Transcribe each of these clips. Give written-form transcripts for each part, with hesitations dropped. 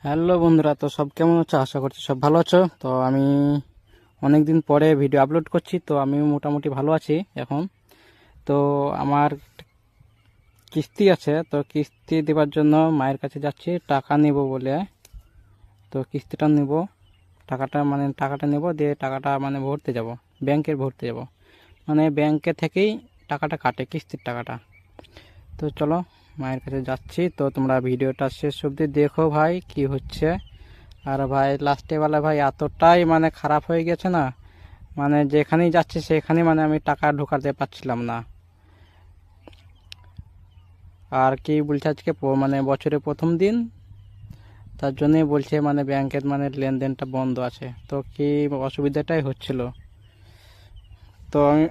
Hello বন্ধুরা, তো সব কেমন আছো? আশা করছি সব ভালো আছো। তো আমি অনেক দিন পরে ভিডিও আপলোড করছি, তো আমি মোটামুটি ভালো আছি এখন। তো আমার কিস্তি আছে, তো কিস্তি দেওয়ার জন্য মায়ের কাছে যাচ্ছি টাকা নেব বলে। তো কিস্তিটা নেব, টাকাটা নেব, দিয়ে টাকাটা ভরতে যাব, ব্যাংকের ভরতে যাব, ব্যাংকে থেকেই টাকাটা কাটে, কিস্তির টাকাটা। তো চলো মায়ের কাছে যাচ্ছি। তো তোমরা ভিডিওটা শেষ অবধি দেখো ভাই, কি হচ্ছে। আর ভাই লাস্টে বেলা ভাই এতটাই খারাপ হয়ে গেছে না, যেখানেই যাচ্ছি সেখানেই আমি টাকা ঢোকাতে পারছিলাম না। আর কি বলছে, আজকে বছরের প্রথম দিন, তার জন্যই বলছে ব্যাংকের লেনদেনটা বন্ধ আছে। তো কি অসুবিধাটাই হচ্ছিল। তো আমি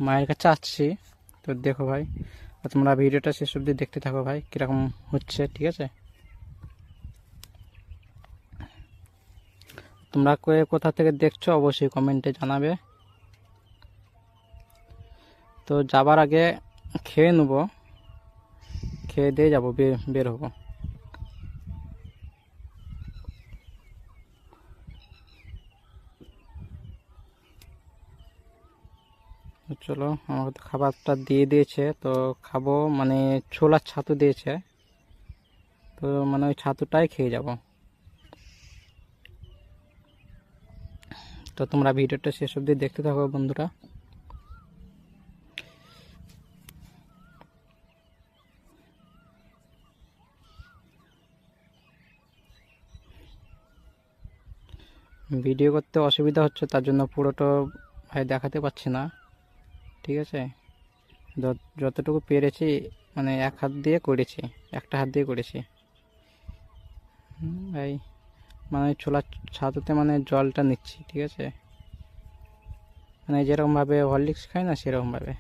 মায়ের কাছে আসছি। তো দেখো ভাই, তোমরা ভিডিওটা শেষ অবধি দেখতে থাকো ভাই, কীরকম হচ্ছে, ঠিক আছে। তোমরা কোথা থেকে দেখছো অবশ্যই কমেন্টে জানাবে। তো যাবার আগে খেয়ে নেবো, খেয়ে দিয়ে যাবো, বের হবো। চলো, আমাকে তো খাবারটা দিয়ে দিয়েছে, তো খাবো। ছোলার ছাতু দিয়েছে, তো ওই ছাতুটাই খেয়ে যাব। তো তোমরা ভিডিওটা শেষ অবধি দেখতে থাকো বন্ধুরা। ভিডিও করতে অসুবিধা হচ্ছে, তার জন্য পুরোটা ভাই দেখাতে পাচ্ছি না, ঠিক আছে। যতটুকু পেরেছি এক হাত দিয়ে করেছি, একটা হাত দিয়ে করেছি ভাই। ছোলার ছাতুতে জলটা নিচ্ছি, ঠিক আছে। যেরকমভাবে হরলিক্স খাই না সেরকমভাবে,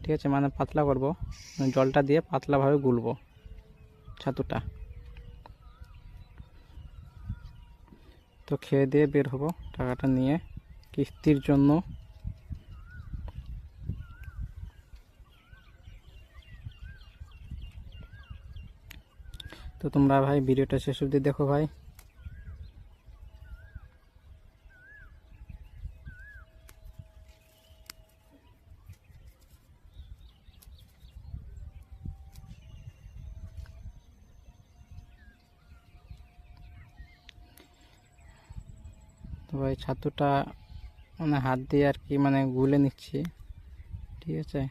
ঠিক আছে। পাতলা করব, জলটা দিয়ে পাতলাভাবে গুলবো ছাতুটা। তো খেয়ে দিয়ে বের হবো টাকাটা নিয়ে কিস্তির জন্য। তো তোমরা ভাই ভিডিওটা শেষ অবধি দেখো ভাই। তো ভাই ছাতুটা হাত দিয়ে আর কি গুলে নিচ্ছি, ঠিক আছে।